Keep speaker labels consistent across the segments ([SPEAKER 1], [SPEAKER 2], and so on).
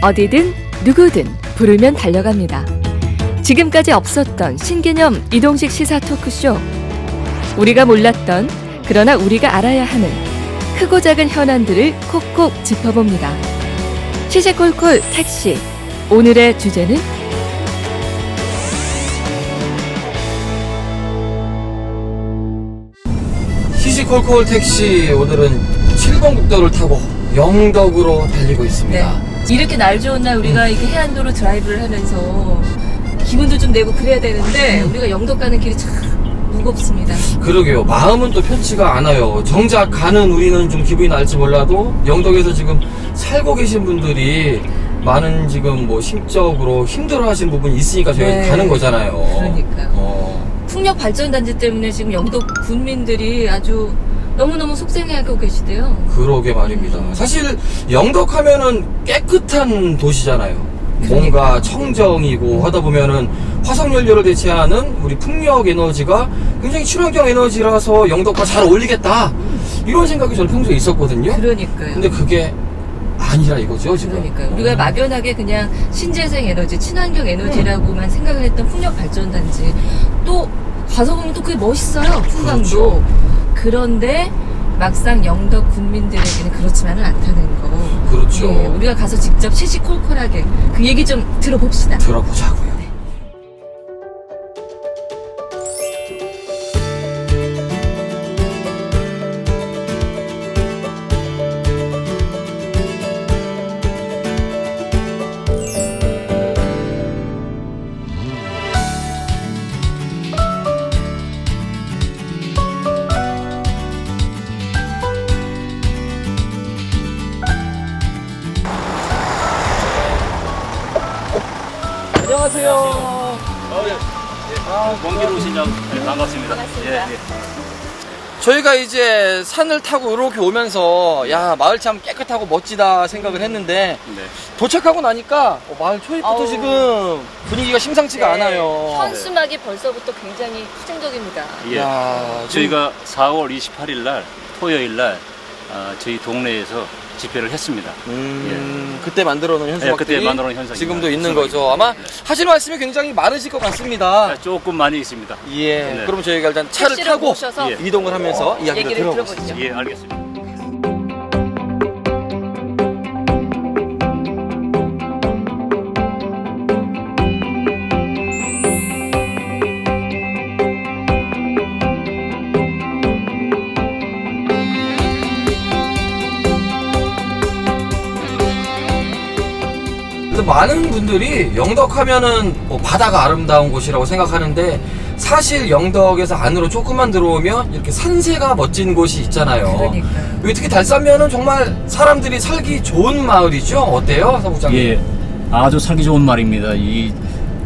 [SPEAKER 1] 어디든 누구든 부르면 달려갑니다. 지금까지 없었던 신개념 이동식 시사 토크쇼. 우리가 몰랐던, 그러나 우리가 알아야 하는 크고 작은 현안들을 콕콕 짚어봅니다. 시시콜콜 택시. 오늘의 주제는
[SPEAKER 2] 시시콜콜 택시. 오늘은 7번 국도를 타고 영덕으로 달리고 있습니다.
[SPEAKER 3] 네. 이렇게 날 좋은 날 우리가 이렇게 해안도로 드라이브를 하면서 기분도 좀 내고 그래야 되는데 우리가 영덕 가는 길이 참 무겁습니다.
[SPEAKER 2] 그러게요. 마음은 또 편치가 않아요. 정작 가는 우리는 좀 기분이 날지 몰라도 영덕에서 지금 살고 계신 분들이 많은 지금 뭐 심적으로 힘들어하시는 부분이 있으니까 저희가
[SPEAKER 3] 네.
[SPEAKER 2] 가는 거잖아요.
[SPEAKER 3] 그러니까요. 풍력 발전단지 때문에 지금 영덕 군민들이 아주 너무너무 속상해하고 계시대요.
[SPEAKER 2] 그러게 말입니다. 사실 영덕 하면은 깨끗한 도시잖아요. 뭔가 청정이고 하다 보면은 화석연료를 대체하는 우리 풍력 에너지가 굉장히 친환경 에너지라서 영덕과 잘 어울리겠다, 이런 생각이 저는 평소에 있었거든요.
[SPEAKER 3] 그러니까요.
[SPEAKER 2] 근데 그게 아니라 이거죠, 지금.
[SPEAKER 3] 그러니까요. 우리가 막연하게 그냥 신재생 에너지, 친환경 에너지라고만 생각을 했던 풍력 발전단지, 또 가서 보면 또 그게 멋있어요, 풍광도.
[SPEAKER 2] 그렇죠.
[SPEAKER 3] 그런데 막상 영덕 군민들에게는 그렇지만은 않다는 거.
[SPEAKER 2] 그렇죠.
[SPEAKER 3] 예, 우리가 가서 직접 시시콜콜하게 그 얘기 좀 들어봅시다.
[SPEAKER 2] 들어보자고요. 안녕하세요.
[SPEAKER 4] 먼 길 오시냐고. 네, 반갑습니다.
[SPEAKER 3] 반갑습니다.
[SPEAKER 4] 예, 예.
[SPEAKER 2] 저희가 이제 산을 타고 이렇게 오면서 야, 마을 참 깨끗하고 멋지다 생각을 했는데
[SPEAKER 4] 네.
[SPEAKER 2] 도착하고 나니까 마을 초입부터
[SPEAKER 3] 아우.
[SPEAKER 2] 지금 분위기가 심상치가 않아요.
[SPEAKER 3] 현수막이 벌써부터 굉장히 후진적입니다.
[SPEAKER 4] 예.
[SPEAKER 2] 야,
[SPEAKER 4] 저희가 4월 28일 날 토요일 날 저희 동네에서 집회를 했습니다.
[SPEAKER 2] 그때 만들어 놓은 현수막들이
[SPEAKER 4] 그때 만들어 놓은 현수막이
[SPEAKER 2] 지금도 있는 거죠. 아마 하실 말씀이 굉장히 많으실 것 같습니다.
[SPEAKER 4] 조금 많이 있습니다.
[SPEAKER 2] 예.
[SPEAKER 4] 네.
[SPEAKER 2] 그럼 저희가 일단 차를
[SPEAKER 3] 택시를
[SPEAKER 2] 타고
[SPEAKER 3] 모셔서
[SPEAKER 2] 이동을 하면서 이야기를
[SPEAKER 3] 얘기를
[SPEAKER 2] 들어보시죠.
[SPEAKER 3] 들어보시죠.
[SPEAKER 4] 예, 알겠습니다.
[SPEAKER 2] 많은 분들이 영덕 하면은 뭐 바다가 아름다운 곳이라고 생각하는데 사실 영덕에서 안으로 조금만 들어오면 이렇게 산세가 멋진 곳이 있잖아요.
[SPEAKER 3] 그러니까요.
[SPEAKER 2] 여기 특히 달산면은 정말 사람들이 살기 좋은 마을이죠. 어때요, 사부장님?
[SPEAKER 4] 예, 아주 살기 좋은 말입니다. 이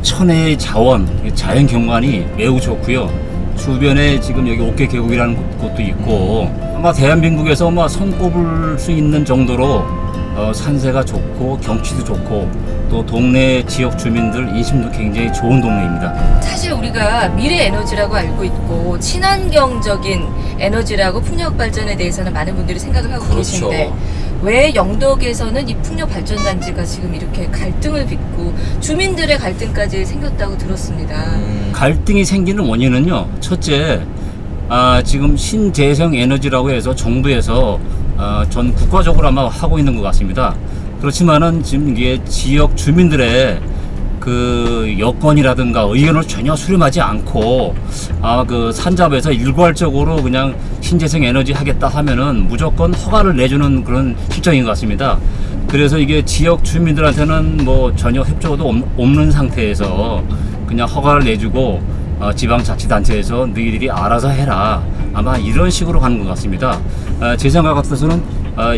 [SPEAKER 4] 천혜의 자원, 자연 경관이 매우 좋고요. 주변에 지금 여기 옥계 계곡이라는 곳도 있고 아마 대한민국에서 아마 손꼽을 수 있는 정도로 산세가 좋고 경치도 좋고 또 동네 지역 주민들 인심도 굉장히 좋은 동네입니다.
[SPEAKER 3] 사실 우리가 미래 에너지라고 알고 있고 친환경적인 에너지라고 풍력 발전에 대해서는 많은 분들이 생각을 하고
[SPEAKER 2] 그렇죠.
[SPEAKER 3] 계신데 왜 영덕에서는 이 풍력 발전단지가 지금 이렇게 갈등을 빚고 주민들의 갈등까지 생겼다고 들었습니다.
[SPEAKER 4] 갈등이 생기는 원인은요, 첫째, 지금 신재생 에너지라고 해서 정부에서 전 국가적으로 아마 하고 있는 것 같습니다. 그렇지만은 지금 이게 지역 주민들의 그 여건이라든가 의견을 전혀 수렴하지 않고 그 산잡에서 일괄적으로 그냥 신재생 에너지 하겠다 하면은 무조건 허가를 내주는 그런 실정인 것 같습니다. 그래서 이게 지역 주민들한테는 뭐 전혀 협조도 없는 상태에서 그냥 허가를 내주고 지방자치단체에서 너희들이 알아서 해라, 아마 이런 식으로 가는 것 같습니다. 제 생각 같아서는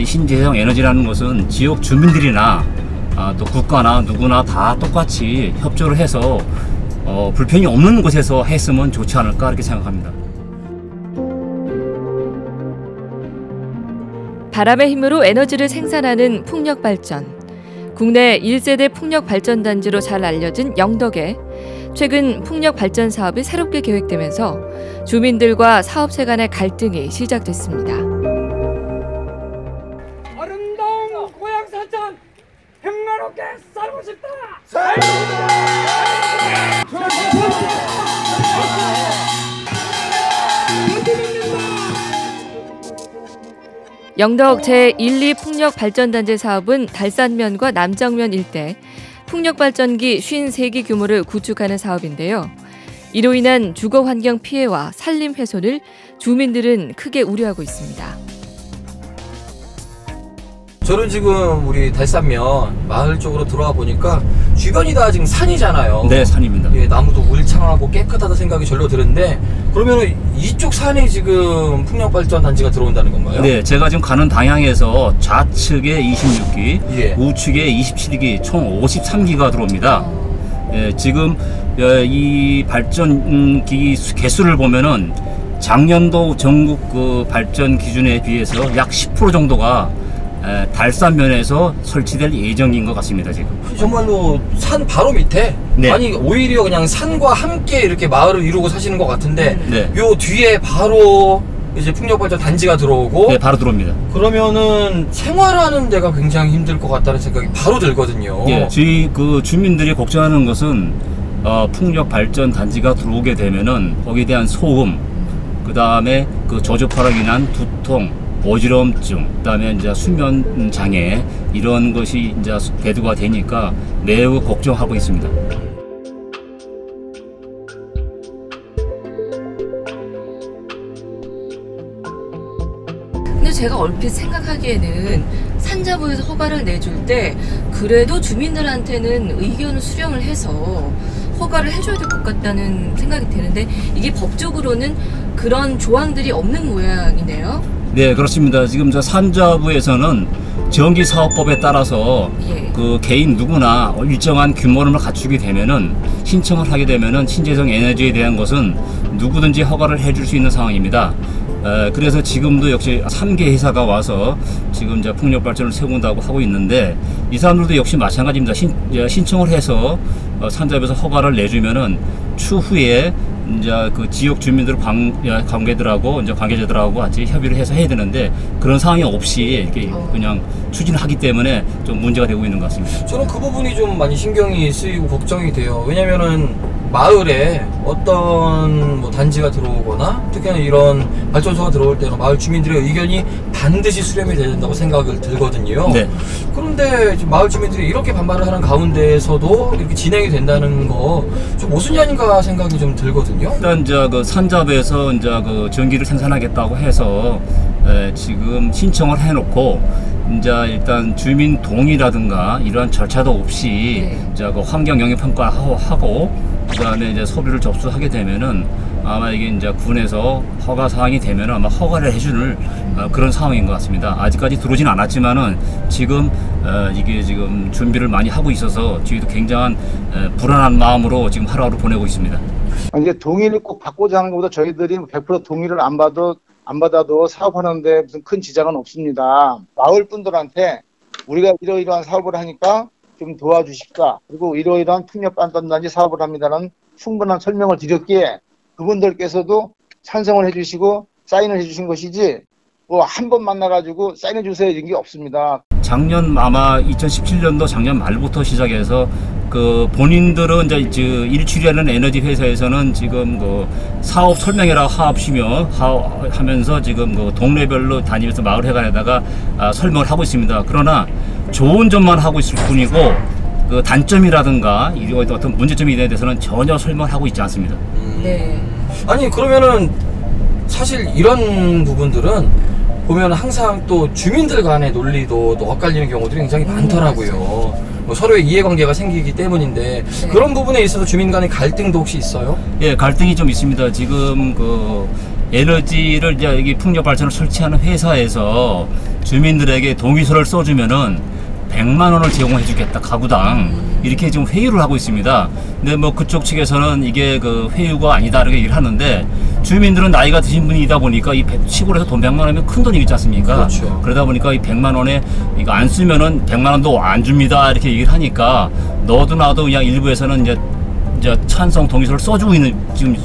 [SPEAKER 4] 이 신재생 에너지라는 것은 지역 주민들이나 또 국가나 누구나 다 똑같이 협조를 해서 불편이 없는 곳에서 했으면 좋지 않을까, 이렇게 생각합니다.
[SPEAKER 1] 바람의 힘으로 에너지를 생산하는 풍력 발전. 국내 1세대 풍력 발전단지로 잘 알려진 영덕에 최근 풍력 발전 사업이 새롭게 계획되면서 주민들과 사업체 간의 갈등이 시작됐습니다.
[SPEAKER 5] 아름다운 고향 산천 행나라
[SPEAKER 2] 새롭게 살고 싶다.
[SPEAKER 1] 영덕 제1, 2 풍력발전단지 사업은 달산면과 남정면 일대 풍력발전기 53기 규모를 구축하는 사업인데요. 이로 인한 주거환경 피해와 산림 훼손을 주민들은 크게 우려하고 있습니다.
[SPEAKER 2] 저는 지금 우리 달산면 마을 쪽으로 들어와 보니까 주변이 다 지금 산이잖아요.
[SPEAKER 4] 네, 산입니다.
[SPEAKER 2] 예, 나무도 울창하고 깨끗하다 생각이 절로 드는데 그러면 이쪽 산에 지금 풍력발전단지가 들어온다는 건가요?
[SPEAKER 4] 네, 제가 지금 가는 방향에서 좌측에 26기,
[SPEAKER 2] 예.
[SPEAKER 4] 우측에 27기, 총 53기가 들어옵니다. 예, 지금 이 발전기 개수를 보면은 작년도 전국 그 발전 기준에 비해서 약 10% 정도가 달산면에서 설치될 예정인 것 같습니다. 지금
[SPEAKER 2] 정말로 산 바로 밑에
[SPEAKER 4] 네.
[SPEAKER 2] 아니 오히려 그냥 산과 함께 이렇게 마을을 이루고 사시는 것 같은데
[SPEAKER 4] 네.
[SPEAKER 2] 요 뒤에 바로 이제 풍력발전 단지가 들어오고
[SPEAKER 4] 네, 바로 들어옵니다.
[SPEAKER 2] 그러면은 생활하는 데가 굉장히 힘들 것 같다는 생각이 바로 들거든요.
[SPEAKER 4] 예, 저희 그 주민들이 걱정하는 것은 풍력 발전 단지가 들어오게 되면은 거기에 대한 소음, 그 다음에 그 저주파로 인한 두통, 어지럼증, 그다음에 이제 수면 장애 이런 것이 이제 대두가 되니까 매우 걱정하고 있습니다.
[SPEAKER 3] 근데 제가 얼핏 생각하기에는 산자부에서 허가를 내줄 때 그래도 주민들한테는 의견을 수렴을 해서 허가를 해줘야 될 것 같다는 생각이 드는데 이게 법적으로는 그런 조항들이 없는 모양이네요.
[SPEAKER 4] 네, 그렇습니다. 지금 저 산자부에서는 전기사업법에 따라서
[SPEAKER 3] 예.
[SPEAKER 4] 그 개인 누구나 일정한 규모를 갖추게 되면은 신청을 하게 되면은 신재생 에너지에 대한 것은 누구든지 허가를 해줄 수 있는 상황입니다. 그래서 지금도 역시 3개 회사가 와서 지금 이제 풍력 발전을 세운다고 하고 있는데 이 사람들도 역시 마찬가지입니다. 신청을 해서 산자부에서 허가를 내주면은 추후에 이제 그 지역 주민들 관계들하고 이제 관계자들하고 같이 협의를 해서 해야 되는데 그런 상황이 없이 이렇게 그냥 추진하기 때문에 좀 문제가 되고 있는 것 같습니다.
[SPEAKER 2] 저는 그 부분이 좀 많이 신경이 쓰이고 걱정이 돼요. 왜냐면은 마을에 어떤 뭐 단지가 들어오거나 특히나 이런 발전소가 들어올 때는 마을 주민들의 의견이 반드시 수렴이 돼야 된다고 생각을 들거든요.
[SPEAKER 4] 네.
[SPEAKER 2] 그런데 지금 마을 주민들이 이렇게 반발을 하는 가운데에서도 이렇게 진행이 된다는 거 좀 모순이 아닌가 생각이 좀 들거든요.
[SPEAKER 4] 일단 이제 그 산자부에서 이제 그 전기를 생산하겠다고 해서 지금 신청을 해놓고 이제 일단 주민 동의라든가 이러한 절차도 없이
[SPEAKER 3] 네.
[SPEAKER 4] 이제 그 환경 영향 평가하고 그다음에 이제 소비를 접수하게 되면은 아마 이게 이제 군에서 허가 사항이 되면 아마 허가를 해주는 그런 상황인 것 같습니다. 아직까지 들어오진 않았지만은 지금 이게 지금 준비를 많이 하고 있어서 저희도 굉장한 불안한 마음으로 지금 하루하루 보내고 있습니다.
[SPEAKER 5] 이제 동의를 꼭 받고자 하는 것보다 저희들이 100% 동의를 안 받아도 사업하는데 무슨 큰 지장은 없습니다. 마을 분들한테 우리가 이러이러한 사업을 하니까 좀 도와주십사. 그리고 이러이러한 풍력발전단지 사업을 합니다는 충분한 설명을 드렸기에 그분들께서도 찬성을 해주시고 사인을 해주신 것이지 뭐 한 번 만나가지고 사인해 주세요 이런 게 없습니다.
[SPEAKER 4] 작년 아마 2017년도 작년 말부터 시작해서 그 본인들은 이제 일출이라는 에너지 회사에서는 지금 그 사업 설명회라 하면서 지금 그 동네별로 다니면서 마을회관에다가 설명을 하고 있습니다. 그러나 좋은 점만 하고 있을 뿐이고 그 단점이라든가 이런 어떤 문제점에 대해서는 전혀 설명을 하고 있지 않습니다.
[SPEAKER 3] 네.
[SPEAKER 2] 아니 그러면은 사실 이런 부분들은 보면 항상 또 주민들 간의 논리도 또 엇갈리는 경우들이 굉장히 많더라고요. 뭐 서로의 이해관계가 생기기 때문인데
[SPEAKER 3] 네.
[SPEAKER 2] 그런 부분에 있어서 주민 간의 갈등도 혹시 있어요?
[SPEAKER 4] 예, 갈등이 좀 있습니다. 지금 그 에너지를 이제 여기 풍력 발전을 설치하는 회사에서 주민들에게 동의서를 써주면은 100만 원을 제공해 주겠다 가구당 이렇게 지금 회유를 하고 있습니다. 근데 뭐 그쪽 측에서는 이게 그 회유가 아니다 이렇게 얘기를 하는데 주민들은 나이가 드신 분이다 보니까 이 시골에서 돈 100만 원이면 큰 돈이겠지 않습니까?
[SPEAKER 2] 그렇죠.
[SPEAKER 4] 그러다 보니까 이 100만 원에 이거 안 쓰면은 100만 원도 안 줍니다 이렇게 얘기를 하니까 너도 나도 그냥 일부에서는 이제 찬성 동의서를 써주고 있는 지금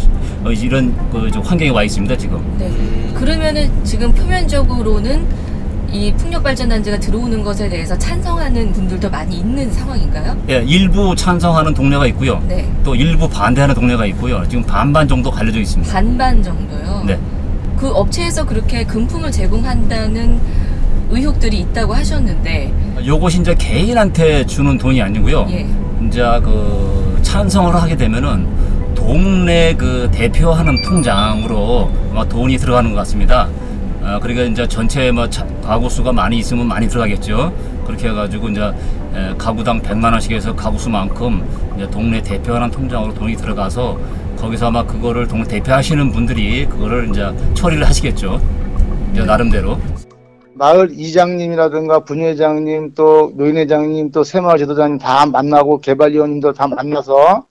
[SPEAKER 4] 이런 그 환경에 와 있습니다 지금.
[SPEAKER 3] 네. 그러면은 지금 표면적으로는 이 풍력발전단지가 들어오는 것에 대해서 찬성하는 분들도 많이 있는 상황인가요?
[SPEAKER 4] 예, 일부 찬성하는 동네가 있고요.
[SPEAKER 3] 네.
[SPEAKER 4] 또 일부 반대하는 동네가 있고요. 지금 반반 정도 갈려져 있습니다.
[SPEAKER 3] 반반 정도요?
[SPEAKER 4] 네.
[SPEAKER 3] 그 업체에서 그렇게 금품을 제공한다는 의혹들이 있다고 하셨는데
[SPEAKER 4] 요것이 이제 개인한테 주는 돈이 아니고요.
[SPEAKER 3] 예.
[SPEAKER 4] 이제 그 찬성을 하게 되면은 동네 그 대표하는 통장으로 아마 돈이 들어가는 것 같습니다. 그러니까 이제 전체 뭐 가구 수가 많이 있으면 많이 들어가겠죠. 그렇게 해가지고 이제 가구당 100만 원씩 해서 가구 수만큼 이제 동네 대표하는 통장으로 돈이 들어가서 거기서 아마 그거를 동네 대표하시는 분들이 그거를 이제 처리를 하시겠죠. 이제 나름대로. 마을
[SPEAKER 5] 이장님이라든가 분회장님 또 노인회장님 또 새마을 지도자님 다 만나고 개발위원님들 다 만나서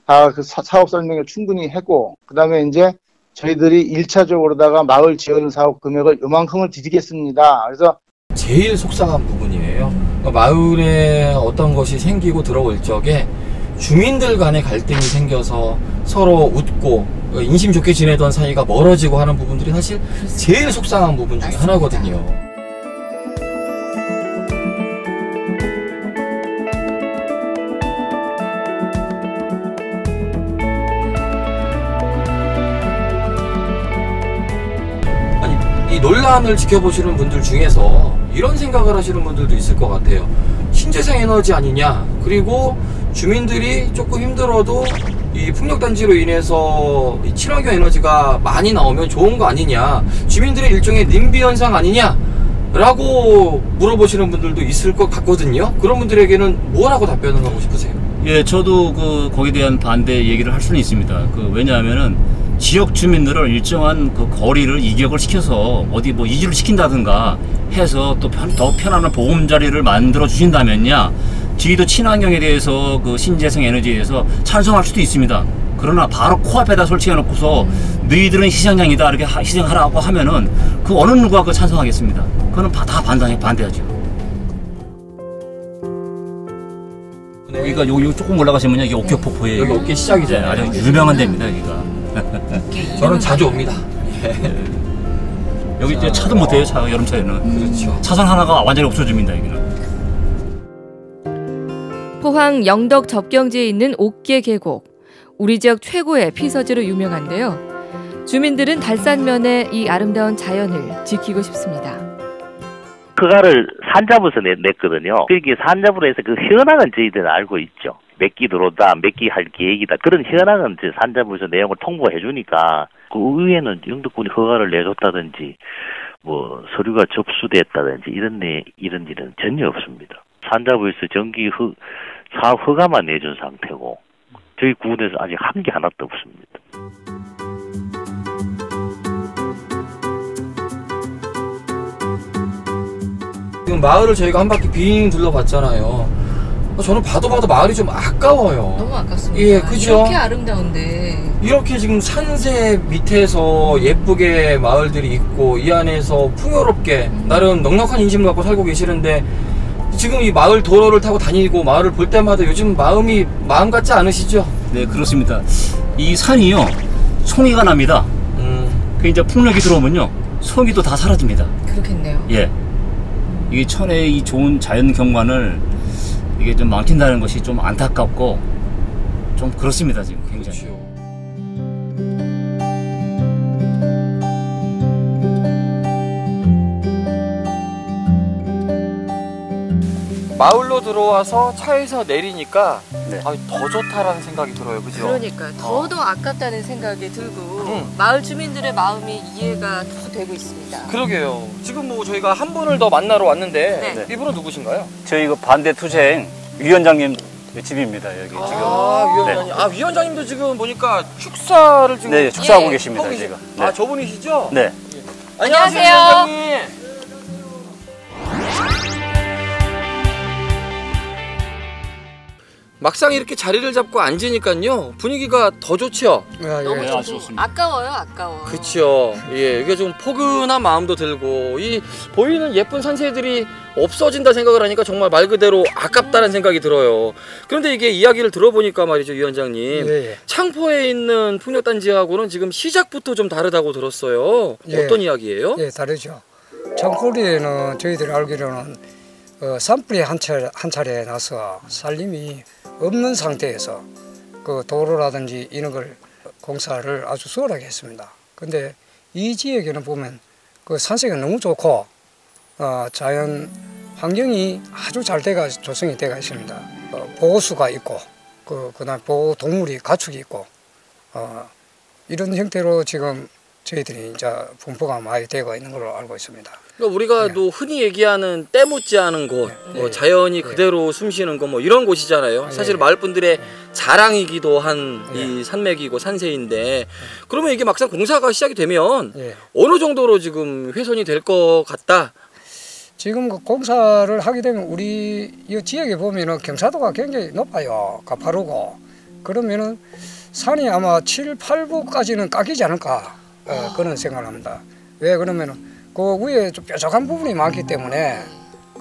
[SPEAKER 5] 다 그 사업 설명을 충분히 했고 그다음에 이제 저희들이 1차적으로다가 마을 지원 사업 금액을 요만큼을 드리겠습니다. 그래서
[SPEAKER 2] 제일 속상한 부분이에요. 그러니까 마을에 어떤 것이 생기고 들어올 적에 주민들 간의 갈등이 생겨서 서로 웃고 인심 좋게 지내던 사이가 멀어지고 하는 부분들이 사실 제일 속상한 부분 중에 하나거든요. 이 논란을 지켜보시는 분들 중에서 이런 생각을 하시는 분들도 있을 것 같아요. 신재생 에너지 아니냐, 그리고 주민들이 조금 힘들어도 이 풍력단지로 인해서 이 친환경 에너지가 많이 나오면 좋은 거 아니냐, 주민들의 일종의 님비 현상 아니냐 라고 물어보시는 분들도 있을 것 같거든요. 그런 분들에게는 뭐라고 답변을 하고 싶으세요?
[SPEAKER 4] 예, 저도 거기에 대한 반대 얘기를 할 수는 있습니다. 왜냐하면은 지역 주민들을 일정한 그 거리를 이격을 시켜서 어디 뭐 이주를 시킨다든가 해서 또 더 편안한 보금자리를 만들어 주신다면야 저희도 친환경에 대해서 그 신재생 에너지에 대해서 찬성할 수도 있습니다. 그러나 바로 코앞에다 설치해 놓고서 너희들은 희생양이다 이렇게 희생하라고 하면은 그 어느 누가 그 찬성하겠습니다. 그거는 다 반대하죠. 여기가 요 조금 올라가시면요, 이게 옥격폭포예요.
[SPEAKER 2] 여기 옥계 시작이죠.
[SPEAKER 4] 네, 아주 유명한 데입니다, 여기가.
[SPEAKER 2] 저는 자주 옵니다.
[SPEAKER 4] 여기 이제 차도 못 해요, 여름철에는.
[SPEAKER 2] 그렇죠.
[SPEAKER 4] 차선 하나가 완전히 없어집니다, 여기는.
[SPEAKER 1] 포항 영덕 접경지에 있는 옥계 계곡. 우리 지역 최고의 피서지로 유명한데요. 주민들은 달산면의 이 아름다운 자연을 지키고 싶습니다.
[SPEAKER 6] 허가를 산잡으서 냈거든요. 여기 산잡으로 해서 그 현황은 저희들은 알고 있죠. 몇 기 들어온다, 몇 기 할 계획이다. 그런 현황은 산잡으에서 내용을 통보해 주니까 그 의회는 영덕군이 허가를 내줬다든지 뭐 서류가 접수됐다든지 이런 일은 전혀 없습니다. 산잡으에서 정기 사업 허가만 내준 상태고 저희 구에서 아직 한 게 하나도 없습니다.
[SPEAKER 2] 지금 마을을 저희가 한 바퀴 빙 둘러봤잖아요. 저는 봐도 마을이 좀 아까워요.
[SPEAKER 3] 너무 아깝습니다.
[SPEAKER 2] 예, 그죠?
[SPEAKER 3] 이렇게 아름다운데
[SPEAKER 2] 이렇게 지금 산세 밑에서 예쁘게 마을들이 있고 이 안에서 풍요롭게 나름 넉넉한 인심을 갖고 살고 계시는데 지금 이 마을 도로를 타고 다니고 마을을 볼 때마다 요즘 마음이 마음 같지 않으시죠?
[SPEAKER 4] 네, 그렇습니다. 이 산이요, 송이가 납니다. 그 이제 풍력이 들어오면요, 송이도 다 사라집니다.
[SPEAKER 3] 그렇겠네요.
[SPEAKER 4] 예. 이게 천혜의 이 좋은 자연 경관을 이게 좀 망친다는 것이 좀 안타깝고 좀 그렇습니다, 지금 굉장히.
[SPEAKER 2] 그렇죠. 마을로 들어와서 차에서 내리니까
[SPEAKER 4] 네.
[SPEAKER 2] 더 좋다라는 생각이 들어요. 그죠?
[SPEAKER 3] 그러니까 더더 아깝다는 생각이 들고 마을 주민들의 마음이 이해가 더 되고 있습니다.
[SPEAKER 2] 그러게요. 지금 뭐 저희가 한 분을 더 만나러 왔는데
[SPEAKER 3] 네.
[SPEAKER 2] 이분은 누구신가요?
[SPEAKER 4] 저희 그 반대투쟁 위원장님 집입니다, 여기 지금.
[SPEAKER 2] 위원장님. 네. 위원장님도 지금 보니까 축사를 지금
[SPEAKER 4] 네, 축사하고 계십니다, 지금. 네.
[SPEAKER 2] 저분이시죠?
[SPEAKER 4] 네.
[SPEAKER 2] 안녕하세요,
[SPEAKER 3] 안녕하세요.
[SPEAKER 2] 위원장님. 막상 이렇게 자리를 잡고 앉으니까요 분위기가 더 좋죠.
[SPEAKER 3] 너무
[SPEAKER 4] 아주
[SPEAKER 3] 좋고
[SPEAKER 4] 좋습니다.
[SPEAKER 3] 아까워요, 아까워.
[SPEAKER 2] 그렇죠. 예, 이게 좀 포근한 마음도 들고 이 보이는 예쁜 산세들이 없어진다 생각을 하니까 정말 말 그대로 아깝다는 생각이 들어요. 그런데 이게 이야기를 들어보니까 말이죠, 위원장님.
[SPEAKER 7] 예.
[SPEAKER 2] 창포에 있는 풍력단지하고는 지금 시작부터 좀 다르다고 들었어요.
[SPEAKER 7] 예.
[SPEAKER 2] 어떤 이야기예요?
[SPEAKER 7] 예, 다르죠. 장거리에는 저희들이 알기로는 산불이 한 차례 나서 산림이 없는 상태에서 그 도로라든지 이런 걸 공사를 아주 수월하게 했습니다. 근데 이 지역에는 보면 그 산세가 너무 좋고 자연 환경이 아주 잘 조성이 되어 있습니다. 보호수가 있고 그다음 보호 동물이 가축이 있고 이런 형태로 지금 저희들이 이제 분포가 많이 되고 있는 걸로 알고 있습니다.
[SPEAKER 2] 그러니까 우리가 또 흔히 얘기하는 때 묻지 않은 곳, 뭐 자연이 그대로 숨쉬는 곳, 뭐 이런 곳이잖아요. 사실 마을 분들의 자랑이기도 한 이 산맥이고 산세인데, 그러면 이게 막상 공사가 시작이 되면 어느 정도로 지금 훼손이 될 것 같다?
[SPEAKER 7] 지금 그 공사를 하게 되면 우리 이 지역에 보면은 경사도가 굉장히 높아요. 가파르고. 그러면은 산이 아마 7, 8부까지는 깎이지 않을까 그런 생각을 합니다. 왜 그러면은 그 위에 좀 뾰족한 부분이 많기 때문에,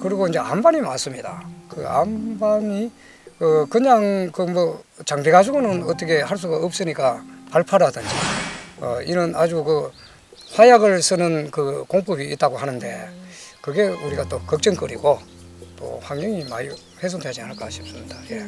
[SPEAKER 7] 그리고 이제 안반이 많습니다. 그 안반이 그냥 그 뭐 장비 가지고는 어떻게 할 수가 없으니까 발파라든지 이런 아주 그 화약을 쓰는 그 공법이 있다고 하는데, 그게 우리가 또 걱정거리고 또 환경이 많이 훼손되지 않을까 싶습니다. 예.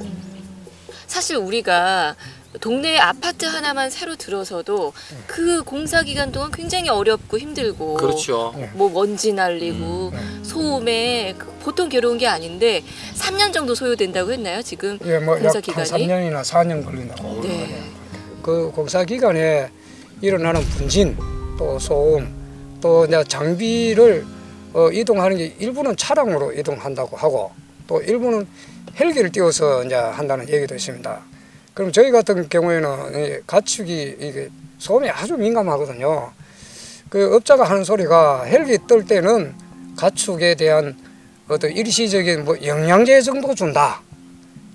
[SPEAKER 3] 사실 우리가 동네에 아파트 하나만 새로 들어서도 그 공사 기간 동안 굉장히 어렵고 힘들고,
[SPEAKER 2] 그렇죠.
[SPEAKER 3] 뭐 먼지 날리고 소음에 보통 괴로운 게 아닌데 3년 정도 소요된다고 했나요? 지금
[SPEAKER 7] 예, 뭐
[SPEAKER 3] 공사
[SPEAKER 7] 약
[SPEAKER 3] 기간이?
[SPEAKER 7] 3년이나 4년 걸린다고.
[SPEAKER 3] 네.
[SPEAKER 7] 그 공사 기간에 일어나는 분진, 또 소음, 또 이제 장비를 이동하는 게 일부는 차량으로 이동한다고 하고, 또 일부는 헬기를 띄워서 이제 한다는 얘기도 있습니다. 그럼 저희 같은 경우에는 가축이 이게 소음에 아주 민감하거든요. 그 업자가 하는 소리가 헬기 뜰 때는 가축에 대한 어떤 일시적인 뭐 영양제 정도 준다,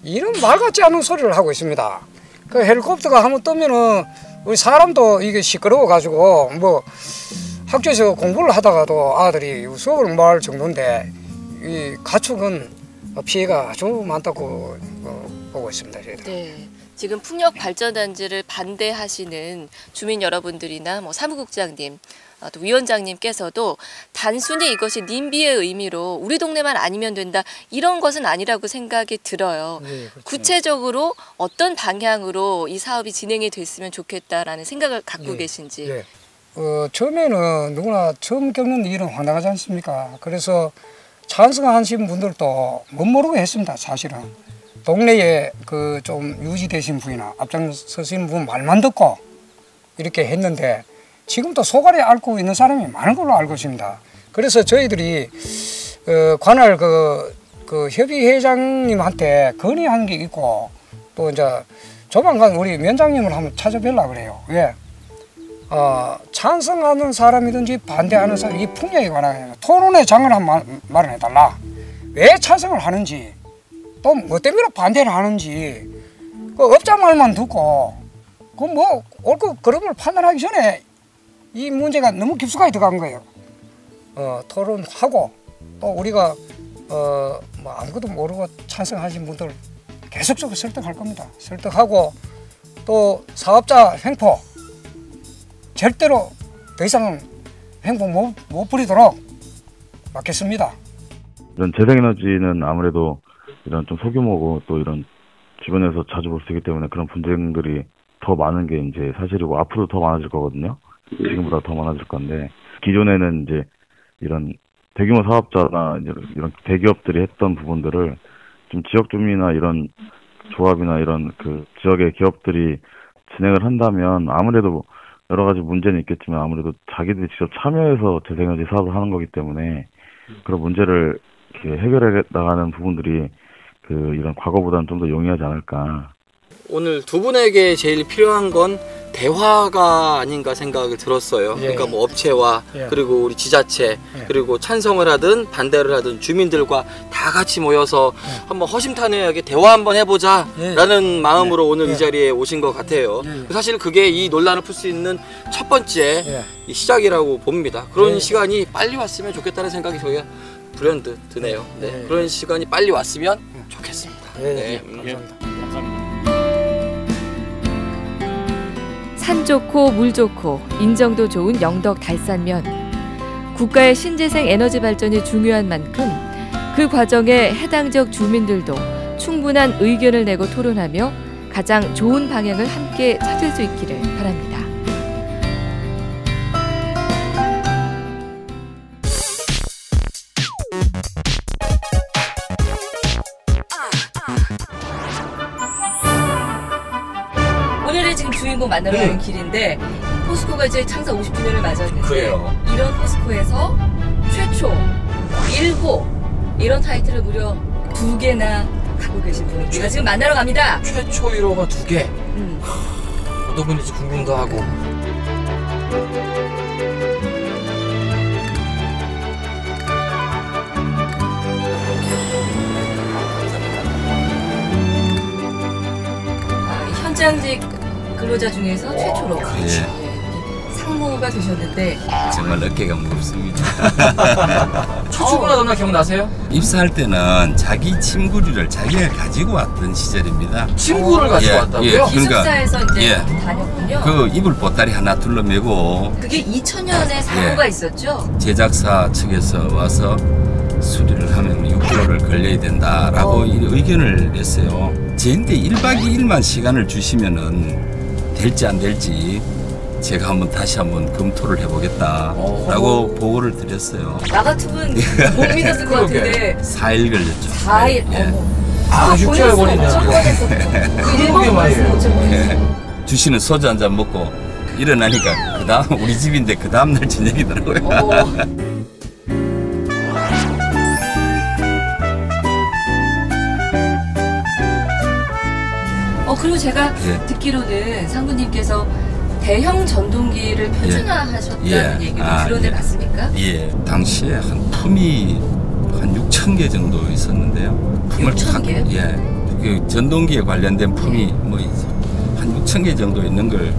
[SPEAKER 7] 이런 말 같지 않은 소리를 하고 있습니다. 그 헬리콥터가 한번 뜨면은 우리 사람도 이게 시끄러워 가지고 뭐 학교에서 공부를 하다가도 아들이 수업을 못 할 정도인데, 이 가축은 피해가 아주 많다고 보고 있습니다. 저희들.
[SPEAKER 3] 네. 지금 풍력 발전단지를 반대하시는 주민 여러분들이나 뭐 사무국장님, 또 위원장님께서도 단순히 이것이 님비의 의미로 우리 동네만 아니면 된다, 이런 것은 아니라고 생각이 들어요.
[SPEAKER 7] 네,
[SPEAKER 3] 구체적으로 어떤 방향으로 이 사업이 진행이 됐으면 좋겠다라는 생각을 갖고 계신지.
[SPEAKER 7] 예. 처음에는 누구나 처음 겪는 일은 황당하지 않습니까? 그래서 찬성하신 분들도 못 모르고 했습니다. 사실은 동네에 그 좀 유지되신 분이나 앞장서신 분 말만 듣고 이렇게 했는데, 지금도 소갈이 앓고 있는 사람이 많은 걸로 알고 있습니다. 그래서 저희들이 관할 그 협의회장님한테 건의한 게 있고, 또 이제 조만간 우리 위원장님을 한번 찾아뵈려고 그래요. 왜? 찬성하는 사람이든지 반대하는 사람, 이 풍력에 관한 토론의 장을 한번 마련해달라. 왜 찬성을 하는지, 또 뭐 때문에 반대를 하는지, 그 업자 말만 듣고 그 뭐 옳고 그름을 판단하기 전에 이 문제가 너무 깊숙하게 들어간 거예요. 토론하고, 또 우리가 뭐 아무것도 모르고 찬성하신 분들 계속적으로 설득할 겁니다. 설득하고, 또 사업자 횡포 절대로 더 이상 횡포 못 부리도록 막겠습니다.
[SPEAKER 8] 이런 재생에너지는 아무래도 이런 좀 소규모고, 또 이런 주변에서 자주 볼 수 있기 때문에 그런 분쟁들이 더 많은 게 이제 사실이고, 앞으로 더 많아질 거거든요. 지금보다 더 많아질 건데, 기존에는 이제 이런 대규모 사업자나 이런 대기업들이 했던 부분들을 좀 지역 주민이나 이런 조합이나 이런 그 지역의 기업들이 진행을 한다면, 아무래도 여러 가지 문제는 있겠지만 아무래도 자기들이 직접 참여해서 재생에너지 사업을 하는 거기 때문에 그런 문제를 이렇게 해결해 나가는 부분들이 이런 과거보다는 좀 더 용이하지 않을까.
[SPEAKER 2] 오늘 두 분에게 제일 필요한 건 대화가 아닌가 생각이 들었어요. 그러니까 뭐 업체와 그리고 우리 지자체, 그리고 찬성을 하든 반대를 하든 주민들과 다 같이 모여서 한번 허심탄회하게 대화 한번 해보자 라는 마음으로 오늘 이 자리에 오신 것 같아요. 사실 그게 이 논란을 풀 수 있는 첫 번째 시작이라고 봅니다. 그런 시간이 빨리 왔으면 좋겠다는 생각이 저희가 불현듯 드네요. 그런 시간이 빨리 왔으면 좋겠습니다.
[SPEAKER 7] 감사합니다.
[SPEAKER 1] 산 좋고 물 좋고 인정도 좋은 영덕 달산면. 국가의 신재생 에너지 발전이 중요한 만큼 그 과정에 해당 지역 주민들도 충분한 의견을 내고 토론하며 가장 좋은 방향을 함께 찾을 수 있기를 바랍니다.
[SPEAKER 3] 오늘의 지금 주인공 만나러 가는 길인데 포스코가 이제 창사 50주년을 맞았는데
[SPEAKER 2] 그래요.
[SPEAKER 3] 이런 포스코에서 최초 1호 이런 타이틀을 무려 2개나 갖고 계신 분을 우리가 지금 만나러 갑니다.
[SPEAKER 2] 최초 1호가 2개. 어떤 분인지 궁금도 하고.
[SPEAKER 3] 현장직 근로자 중에서 최초로 상무가 되셨는데
[SPEAKER 9] 정말 어깨가 무겁습니다.
[SPEAKER 2] 최초구나 누나 기억나세요?
[SPEAKER 9] 입사할 때는 자기 침구류를 자기가 가지고 왔던 시절입니다.
[SPEAKER 2] 친구를 가지고 왔다고요?
[SPEAKER 9] 그러니까
[SPEAKER 3] 기숙사에서 이제 다녔군요.
[SPEAKER 9] 그 이불 보따리 하나 둘러매고
[SPEAKER 3] 그게 2000년에 사고가 있었죠?
[SPEAKER 9] 제작사 측에서 와서 수리를 하면 6개월을 걸려야 된다라고 의견을 냈어요. 저한테 1박 2일만 시간을 주시면은 될지 안 될지 제가 다시 한번 검토를 해보겠다라고 보고를 드렸어요.
[SPEAKER 3] 나 같으면 못 믿었을 것 같은데
[SPEAKER 9] 4일 걸렸죠.
[SPEAKER 3] 4일?
[SPEAKER 2] 아, 6개월 걸리네요.
[SPEAKER 3] 그게 말이에요.
[SPEAKER 9] 주시는 소주 한 잔 먹고 일어나니까 그 다음 우리 집인데 그 다음날 저녁이더라고요.
[SPEAKER 3] 그리고 제가 듣기로는 상부님께서 대형 전동기를 표준화하셨다는 얘기를 들어내 봤습니까?
[SPEAKER 9] 당시에 한 품이 한 6,000개 정도 있었는데요.
[SPEAKER 3] 6,000개요?
[SPEAKER 9] 그 전동기에 관련된 품이 한 6,000개 정도 있는 걸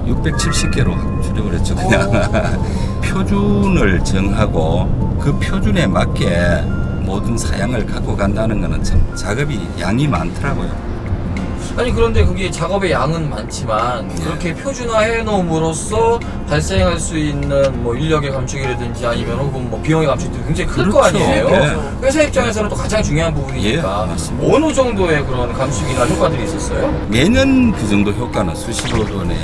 [SPEAKER 9] 670개로 줄여버렸죠. 그냥 표준을 정하고 그 표준에 맞게 모든 사양을 갖고 간다는 거는 참 작업이 양이 많더라고요.
[SPEAKER 2] 아니 그런데 그게 작업의 양은 많지만 그렇게 표준화해 놓음으로써 발생할 수 있는 뭐 인력의 감축이라든지 아니면 혹은 뭐 비용의 감축이 굉장히 클 거 아니에요. 회사 입장에서는 또 가장 중요한 부분이니까 어느 정도의 그런 감축이나 효과들이 있었어요?
[SPEAKER 9] 매년 그 정도 효과는 수십억 원의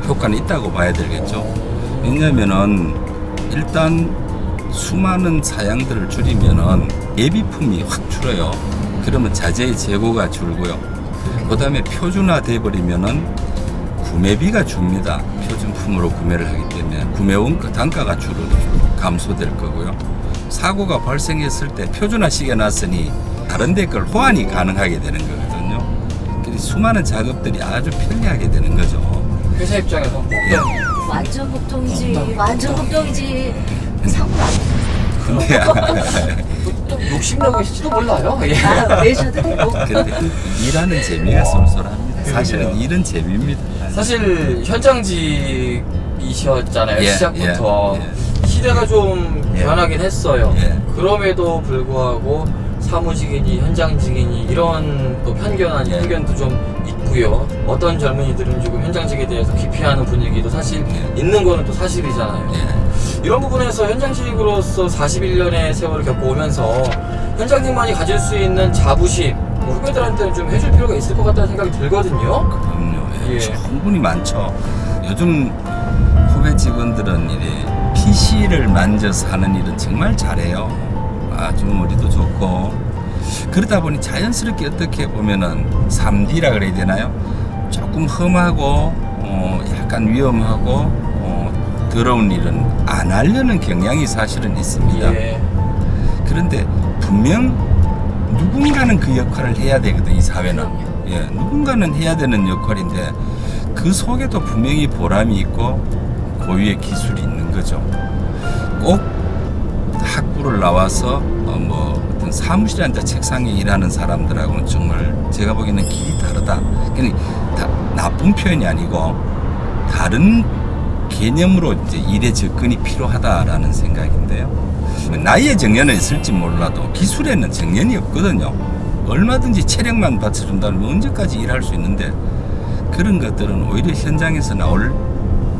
[SPEAKER 9] 효과는 있다고 봐야 되겠죠. 왜냐면은 일단 수많은 사양들을 줄이면은 예비품이 확 줄어요. 그러면 자재의 재고가 줄고요. 그 다음에 표준화돼 버리면은 구매비가 줍니다. 표준품으로 구매를 하기 때문에 구매 원가 단가가 감소될 거고요. 사고가 발생했을 때 표준화 시켜놨으니 다른 데 걸 호환이 가능하게 되는 거거든요. 그래서 수많은 작업들이 아주 편리하게 되는 거죠.
[SPEAKER 2] 회사 입장에서
[SPEAKER 3] 완전 복통이지. 완전 복통이지. 사고
[SPEAKER 9] 근데
[SPEAKER 2] 욕심나고 계실지도 몰라요.
[SPEAKER 3] 내셔도 되고.
[SPEAKER 9] 근데 일하는 재미가 쏠쏠합니다. 사실은 일은 재미입니다.
[SPEAKER 2] 사실 현장직이셨잖아요. 시작부터. 시대가 좀 변하긴 했어요. 그럼에도 불구하고 사무직이니 현장직이니 이런 또 편견도 좀 있고요. 어떤 젊은이들은 조금 현장직에 대해서 기피하는 분위기도 사실 있는 거는 또 사실이잖아요. 이런 부분에서 현장직으로서 41년의 세월을 겪어오면서 현장직만이 가질 수 있는 자부심 후배들한테는 좀 해줄 필요가 있을 것 같다는 생각이 들거든요.
[SPEAKER 9] 그럼요. 충분히 많죠. 요즘 후배 직원들은 PC를 만져서 하는 일은 정말 잘해요. 아주 머리도 좋고 그러다 보니 자연스럽게 어떻게 보면은 3D라 그래야 되나요? 조금 험하고 약간 위험하고 더러운 일은 안 하려는 경향이 사실은 있습니다. 그런데 분명 누군가는 그 역할을 해야 되거든, 이 사회는. 누군가는 해야 되는 역할인데 그 속에도 분명히 보람이 있고 고유의 기술이 있는 거죠. 꼭 학부를 나와서 어떤 사무실에 앉아 책상에 일하는 사람들하고는 정말 제가 보기에는 길이 다르다. 그러니까 나쁜 표현이 아니고 다른 개념으로 이제 일에 접근이 필요하다라는 생각인데요. 나이의 정년은 있을지 몰라도 기술에는 정년이 없거든요. 얼마든지 체력만 받쳐준다면 언제까지 일할 수 있는데 그런 것들은 오히려 현장에서 나올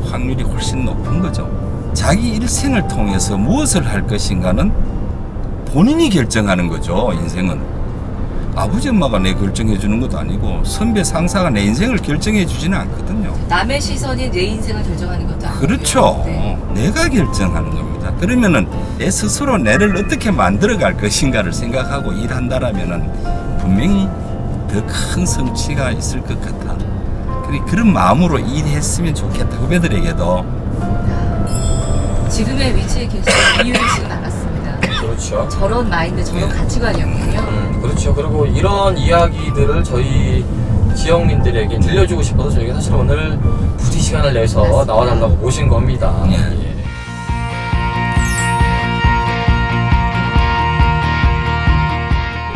[SPEAKER 9] 확률이 훨씬 높은 거죠. 자기 일생을 통해서 무엇을 할 것인가는 본인이 결정하는 거죠. 인생은 아버지 엄마가 내 결정해 주는 것도 아니고 선배 상사가 내 인생을 결정해 주지는 않거든요.
[SPEAKER 3] 남의 시선이 내 인생을 결정하는 것도 아니고.
[SPEAKER 9] 그렇죠.
[SPEAKER 3] 네.
[SPEAKER 9] 내가 결정하는 겁니다. 그러면은 내 스스로 내를 어떻게 만들어 갈 것인가를 생각하고 일한다라면은 분명히 더 큰 성취가 있을 것 같아. 그런 마음으로 일했으면 좋겠다. 후배들에게도.
[SPEAKER 3] 지금의 위치에 계신 이유를 지금 알았습니다.
[SPEAKER 2] 그렇죠.
[SPEAKER 3] 저런 마인드, 저런 가치관이었군요.
[SPEAKER 2] 그렇죠. 그리고 이런 이야기들을 저희 지역민들에게 들려주고 싶어서 저희가 사실 오늘 부디 시간을 내서 맞습니다. 나와달라고 모신 겁니다.
[SPEAKER 9] 예.
[SPEAKER 2] 예.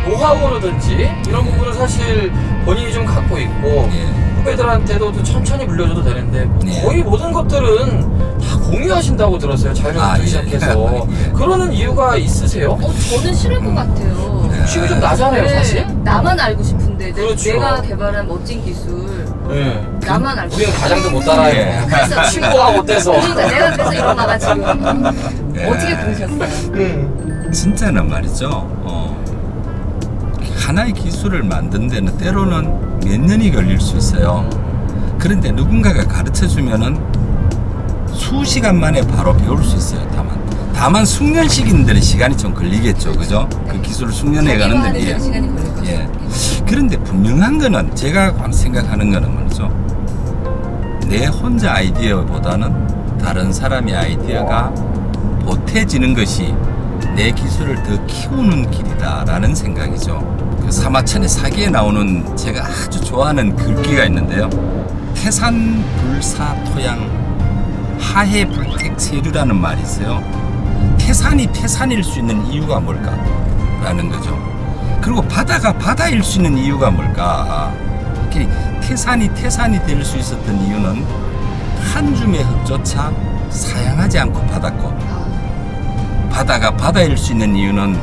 [SPEAKER 2] 노하우라든지 이런 부분을 사실 본인이 좀 갖고 있고 후배들한테도 또 천천히 물려줘도 되는데 거의 모든 것들은 다 공유하신다고 들었어요. 자료부터 시작해서. 그러는 이유가 있으세요?
[SPEAKER 3] 저는 싫을 것 같아요.
[SPEAKER 2] 취급이 좀 나잖아요, 사실.
[SPEAKER 3] 나만 알고 싶은데
[SPEAKER 2] 그렇죠.
[SPEAKER 3] 내가 개발한 멋진 기술 나만 알고
[SPEAKER 2] 우리는 가장도 못 따라해요.
[SPEAKER 3] 그래서
[SPEAKER 2] 친구가 못돼서.
[SPEAKER 3] 그러니까 내가 그래서 이런 마가 지금 어떻게 보셨어요?
[SPEAKER 9] 진짜는 말이죠. 하나의 기술을 만든 데는 때로는 몇 년이 걸릴 수 있어요. 그런데 누군가가 가르쳐주면은 수시간 만에 바로 배울 수 있어요. 다만 숙련시키는 데는 시간이 좀 걸리겠죠. 그죠? 그 기술을 숙련해 가는 데.
[SPEAKER 3] 시간이 걸릴 거죠.
[SPEAKER 9] 예. 그런데 분명한 거는 제가 생각하는 거는 말이죠. 내 혼자 아이디어보다는 다른 사람의 아이디어가 보태지는 것이 내 기술을 더 키우는 길이다라는 생각이죠. 그 사마천의 사기에 나오는 제가 아주 좋아하는 글귀가 있는데요. 태산 불사 토양 하해 불택세류라는 말이 있어요. 태산이 태산일 수 있는 이유가 뭘까라는 거죠. 그리고 바다가 바다일 수 있는 이유가 뭘까. 태산이 태산이 될 수 있었던 이유는 한 줌의 흙조차 사양하지 않고 받았고, 바다가 바다일 수 있는 이유는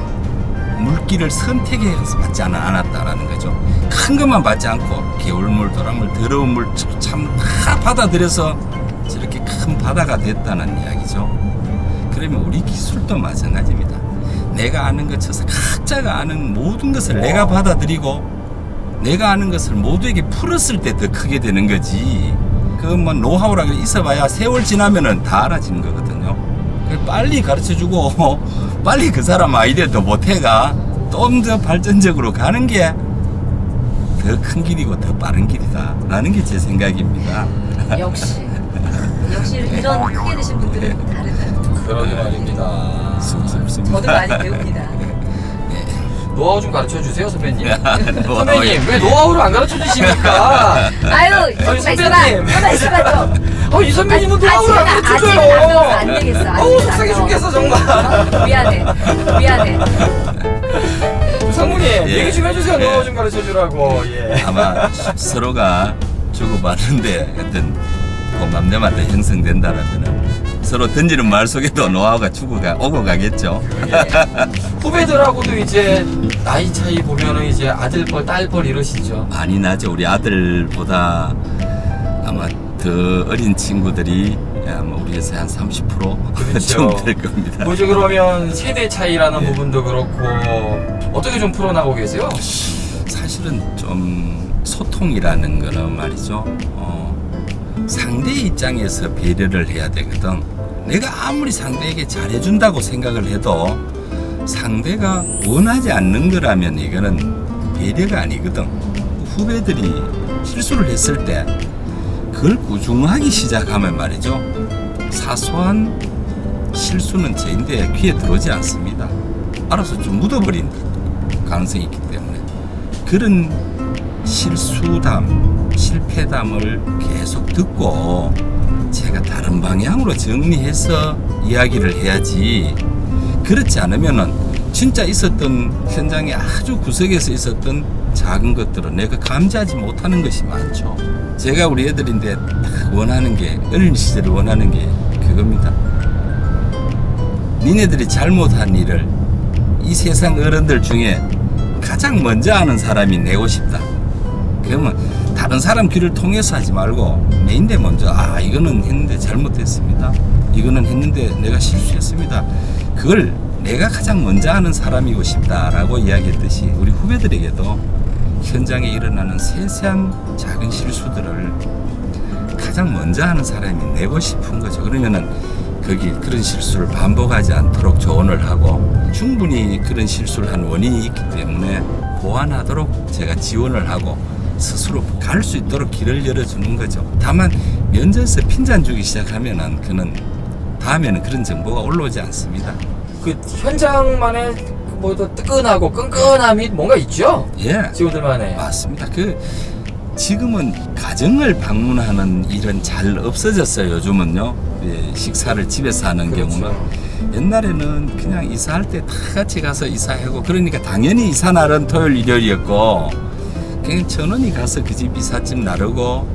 [SPEAKER 9] 물기를 선택해서 받지 않았다라는 거죠. 큰 것만 받지 않고 개울물, 도랑물, 더러운 물 참 다 받아들여서 저렇게 큰 바다가 됐다는 이야기죠. 그러면 우리 기술도 마찬가지입니다. 내가 아는 것에서 각자가 아는 모든 것을 내가 받아들이고 내가 아는 것을 모두에게 풀었을 때 더 크게 되는 거지. 그건 뭐 노하우라고 있어봐야 세월 지나면은 다 알아지는 거거든요. 빨리 가르쳐주고 빨리 그 사람 아이디어 더 못해가 좀 더 발전적으로 가는 게 더 큰 길이고 더 빠른 길이다 라는 게 제 생각입니다.
[SPEAKER 3] 역시 이런 크게 되신 분들은 다르다.
[SPEAKER 2] 그러게 말입니다.
[SPEAKER 9] 쑥스럽습니다.
[SPEAKER 3] 저도 많이 배웁니다.
[SPEAKER 2] 노하우 좀 가르쳐주세요, 선배님. 선배님, 왜 노하우를 안 가르쳐주십니까?
[SPEAKER 3] 아유,
[SPEAKER 2] 선배님. 이 선배님은 노하우를 안 가르쳐줘요.
[SPEAKER 3] 안 되겠어.
[SPEAKER 2] 어우, 속상해 죽겠어, 정말.
[SPEAKER 3] 미안해.
[SPEAKER 2] 상무님, 얘기 좀 해주세요. 노하우 좀 가르쳐주라고. 예.
[SPEAKER 9] 아마 서로가 주고받는데 어떤 공감대마다 형성된다라면 서로 던지는 말 속에도 노하우가 오고 가겠죠.
[SPEAKER 2] 후배들하고도 이제 나이 차이 보면은 이제 아들뻘 딸뻘 이러시죠.
[SPEAKER 9] 많이 나죠. 우리 아들보다 아마 더 어린 친구들이 아마 우리 회사의 한 30% 정도 될 겁니다.
[SPEAKER 2] 뭐지 그러면 세대 차이라는 부분도 그렇고 어떻게 좀 풀어나가고 계세요?
[SPEAKER 9] 사실은 좀 소통이라는 거는 말이죠. 상대 입장에서 배려를 해야 되거든. 내가 아무리 상대에게 잘해준다고 생각을 해도 상대가 원하지 않는 거라면 이거는 배려가 아니거든. 후배들이 실수를 했을 때 그걸 꾸중하기 시작하면 말이죠. 사소한 실수는 저인데 귀에 들어오지 않습니다. 알아서 좀 묻어버린 가능성이 있기 때문에 그런 실수담, 실패담을 계속 듣고 제가 다른 방향으로 정리해서 이야기를 해야지. 그렇지 않으면은 진짜 있었던 현장에 아주 구석에서 있었던 작은 것들은 내가 감지하지 못하는 것이 많죠. 제가 우리 애들인데 딱 원하는 게 어린 시절에 원하는 게 그겁니다. 니네들이 잘못한 일을 이 세상 어른들 중에 가장 먼저 아는 사람이 내고 싶다. 그러면 다른 사람 귀를 통해서 하지 말고 내인데 먼저 이거는 했는데 잘못했습니다. 이거는 했는데 내가 실수했습니다. 그걸 내가 가장 먼저 하는 사람이고 싶다라고 이야기했듯이 우리 후배들에게도 현장에 일어나는 세세한 작은 실수들을 가장 먼저 하는 사람이 내고 싶은 거죠. 그러면은 그런 실수를 반복하지 않도록 조언을 하고 충분히 그런 실수를 한 원인이 있기 때문에 보완하도록 제가 지원을 하고 스스로 갈 수 있도록 길을 열어주는 거죠. 다만 면접에서 핀잔 주기 시작하면은 그는 다음에는 그런 정보가 올라오지 않습니다.
[SPEAKER 2] 그 현장만의 뭐 뜨끈하고 끈끈함이 뭔가 있죠?
[SPEAKER 9] 예,
[SPEAKER 2] 직원들만의.
[SPEAKER 9] 맞습니다. 지금은 가정을 방문하는 일은 잘 없어졌어요. 요즘은요. 예, 식사를 집에서 하는
[SPEAKER 2] 그렇죠.
[SPEAKER 9] 경우는 옛날에는 그냥 이사할 때 다 같이 가서 이사하고 그러니까 당연히 이사 날은 토요일 일요일이었고 그냥 전원이 가서 그 집 이삿짐 나르고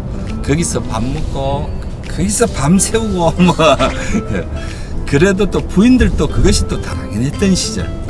[SPEAKER 9] 거기서 밥 먹고 거기서 밤 새우고 뭐 그래도 또 부인들도 그것이 또 당연했던 시절.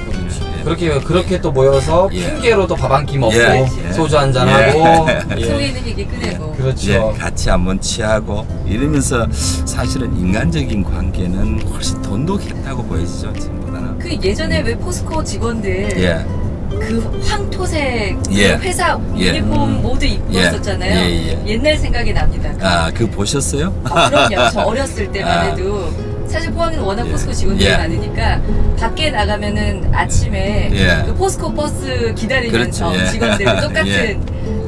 [SPEAKER 2] 그렇게 또 모여서
[SPEAKER 9] 예.
[SPEAKER 2] 핑계로 또 밥 한 끼 먹고
[SPEAKER 9] 예.
[SPEAKER 2] 소주 한잔 하고
[SPEAKER 3] 속에 있는 얘기 꺼내고.
[SPEAKER 2] 그렇죠.
[SPEAKER 9] 예, 같이 한번 취하고 이러면서 사실은 인간적인 관계는 훨씬 돈독했다고 보여지죠 지금보다는.
[SPEAKER 3] 그 예전에 왜 포스코 직원들
[SPEAKER 9] 예.
[SPEAKER 3] 그 황토색
[SPEAKER 9] 예.
[SPEAKER 3] 그 회사
[SPEAKER 9] 예.
[SPEAKER 3] 유니폼 모두 입고
[SPEAKER 9] 예.
[SPEAKER 3] 있었잖아요.
[SPEAKER 9] 예.
[SPEAKER 3] 옛날 생각이 납니다.
[SPEAKER 9] 그거 보셨어요?
[SPEAKER 3] 그럼요. 저 어렸을 때만 해도 사실 포항은 워낙 포스코 직원들이
[SPEAKER 9] 예.
[SPEAKER 3] 많으니까 밖에 나가면은 아침에
[SPEAKER 9] 예.
[SPEAKER 3] 그 포스코 버스 기다리면서
[SPEAKER 9] 그렇죠. 예.
[SPEAKER 3] 직원들 똑같은
[SPEAKER 9] 예.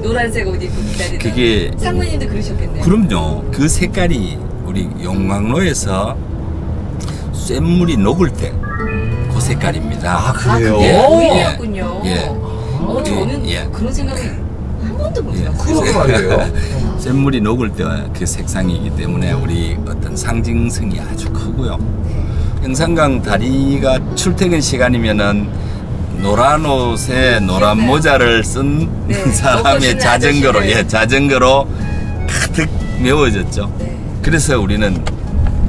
[SPEAKER 3] 노란색 옷 입고 기다리는
[SPEAKER 9] 그게
[SPEAKER 3] 상무님도 그러셨겠네요.
[SPEAKER 9] 그럼요. 그 색깔이 우리 용광로에서 쇳물이 녹을 때 그 색깔입니다.
[SPEAKER 2] 그래요?
[SPEAKER 3] 그게
[SPEAKER 9] 예.
[SPEAKER 3] 보이였군요.
[SPEAKER 9] 예.
[SPEAKER 3] 저는
[SPEAKER 9] 예.
[SPEAKER 3] 그런 생각을 한 번도 못
[SPEAKER 9] 예.
[SPEAKER 3] 해봤어요.
[SPEAKER 2] 그런 말이에요.
[SPEAKER 9] 쇳물이 녹을 때 그 색상이기 때문에 우리 어떤 상징성이 아주 크고요. 영산강 다리가 출퇴근 시간이면은 노란 옷에 노란 모자를 쓴
[SPEAKER 3] 네,
[SPEAKER 9] 사람의
[SPEAKER 3] 먹고
[SPEAKER 9] 자전거로
[SPEAKER 3] 아저씨들.
[SPEAKER 9] 자전거로 가득 메워졌죠.
[SPEAKER 3] 네.
[SPEAKER 9] 그래서 우리는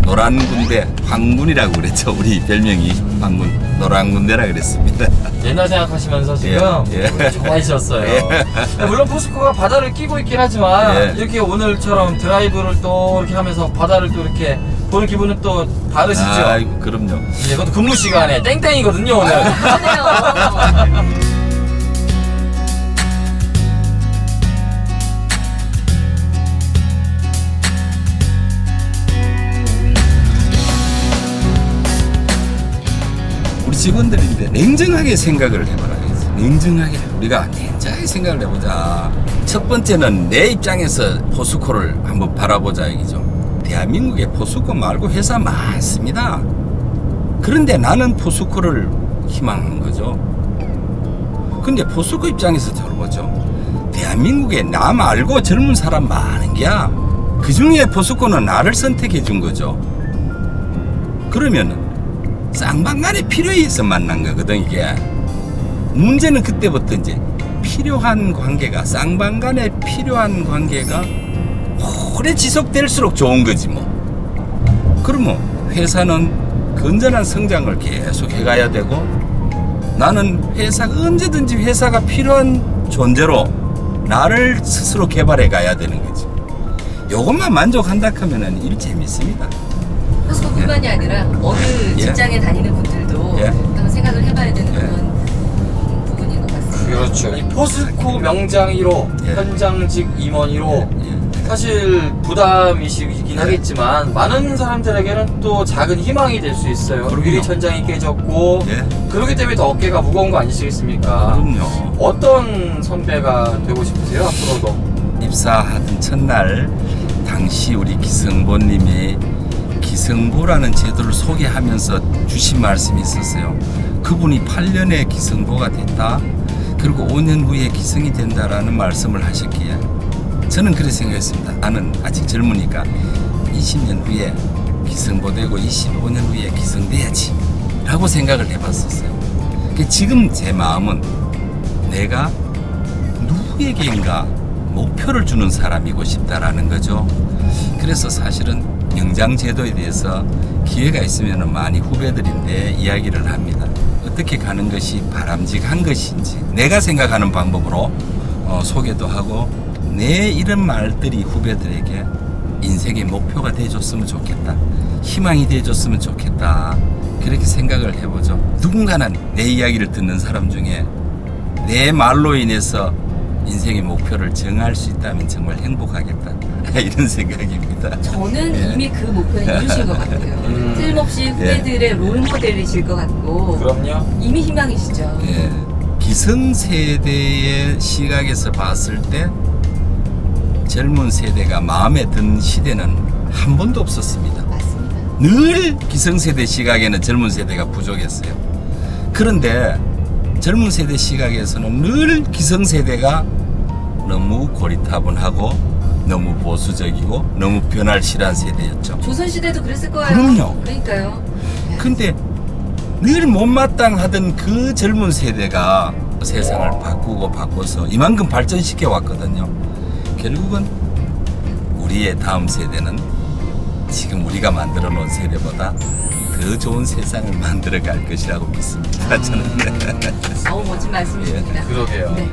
[SPEAKER 9] 노란 군대 황군이라고 그랬죠. 우리 별명이 황군 노란 군대라 그랬습니다.
[SPEAKER 2] 옛날 생각하시면서 지금
[SPEAKER 9] 예.
[SPEAKER 2] 좋아하셨어요.
[SPEAKER 9] 예.
[SPEAKER 2] 물론 포스코가 바다를 끼고 있긴 하지만
[SPEAKER 9] 예.
[SPEAKER 2] 이렇게 오늘처럼 드라이브를 또 이렇게 하면서 바다를 또 이렇게 보는 기분은 또 다르시죠?
[SPEAKER 9] 아이고 그럼요.
[SPEAKER 2] 이것도 근무 시간에 땡땡이거든요 오늘.
[SPEAKER 3] 그러네요.
[SPEAKER 9] 우리 직원들인데 냉정하게 생각을 해보라. 냉정하게 우리가 냉정하게 생각을 해보자. 첫 번째는 내 입장에서 포스코를 한번 바라보자 얘기죠. 대한민국에 포스코 말고 회사 많습니다. 그런데 나는 포스코를 희망하는 거죠. 근데 포스코 입장에서 들어보죠. 대한민국에 나 말고 젊은 사람 많은 게야. 그 중에 포스코는 나를 선택해 준 거죠. 그러면은 쌍방간의 필요에 의해서 만난 거거든 이게. 문제는 그때부터 이제 필요한 관계가 쌍방간에 필요한 관계가 오래 지속될수록 좋은 거지 뭐. 그러면 회사는 건전한 성장을 계속 해가야 되고 나는 회사가 언제든지 회사가 필요한 존재로 나를 스스로 개발해 가야 되는 거지. 요것만 만족한다 하면은 일 재밌습니다.
[SPEAKER 3] 포스코뿐만이 아니라 어느 직장에 다니는 분들도 한번 생각을 해봐야 되는 그런 부분인 것 같습니다.
[SPEAKER 2] 그렇죠. 이 포스코 명장 1호, 현장직 임원 1호 사실 부담이시긴 하겠지만 많은 사람들에게는 또 작은 희망이 될 수 있어요. 유리 천장이 깨졌고 그렇기 때문에 더 어깨가 무거운 거 아니시겠습니까?
[SPEAKER 9] 그럼요.
[SPEAKER 2] 어떤 선배가 되고 싶으세요 앞으로도?
[SPEAKER 9] 입사하던 첫날 당시 우리 기성보님이 기성보라는 제도를 소개하면서 주신 말씀이 있었어요. 그분이 8년에 기성보가 됐다. 그리고 5년 후에 기성이 된다라는 말씀을 하셨기에 저는 그렇게 생각했습니다. 나는 아직 젊으니까 20년 후에 기성보 되고 25년 후에 기성돼야지 라고 생각을 해봤었어요. 지금 제 마음은 내가 누구에게인가 목표를 주는 사람이고 싶다라는 거죠. 그래서 사실은 명장제도에 대해서 기회가 있으면 많이 후배들인데 이야기를 합니다. 어떻게 가는 것이 바람직한 것인지 내가 생각하는 방법으로 소개도 하고 내 이런 말들이 후배들에게 인생의 목표가 돼줬으면 좋겠다. 희망이 돼줬으면 좋겠다. 그렇게 생각을 해보죠. 누군가는 내 이야기를 듣는 사람 중에 내 말로 인해서 인생의 목표를 정할 수 있다면 정말 행복하겠다. 이런 생각입니다.
[SPEAKER 3] 저는 이미 그 목표는 이루신 것 같아요. 틀림없이 후배들의 롤모델이실 것 같고.
[SPEAKER 2] 그럼요.
[SPEAKER 3] 이미 희망이시죠.
[SPEAKER 9] 예. 기성세대의 시각에서 봤을 때 젊은 세대가 마음에 든 시대는 한 번도 없었습니다.
[SPEAKER 3] 맞습니다.
[SPEAKER 9] 늘 기성세대 시각에는 젊은 세대가 부족했어요. 그런데 젊은 세대 시각에서는 늘 기성세대가 너무 고리타분하고 너무 보수적이고 너무 변할 싫어한 세대였죠.
[SPEAKER 3] 조선시대도 그랬을 거예요.
[SPEAKER 9] 그럼요.
[SPEAKER 3] 그러니까요.
[SPEAKER 9] 근데 늘 못마땅하던 그 젊은 세대가 세상을 바꾸고 바꿔서 이만큼 발전시켜 왔거든요. 결국은 우리의 다음 세대는 지금 우리가 만들어 놓은 세대보다 더 좋은 세상을 만들어 갈 것이라고 믿습니다. 저는.
[SPEAKER 3] 너무 멋진 말씀이십니다.
[SPEAKER 2] 그러게요.
[SPEAKER 3] 네.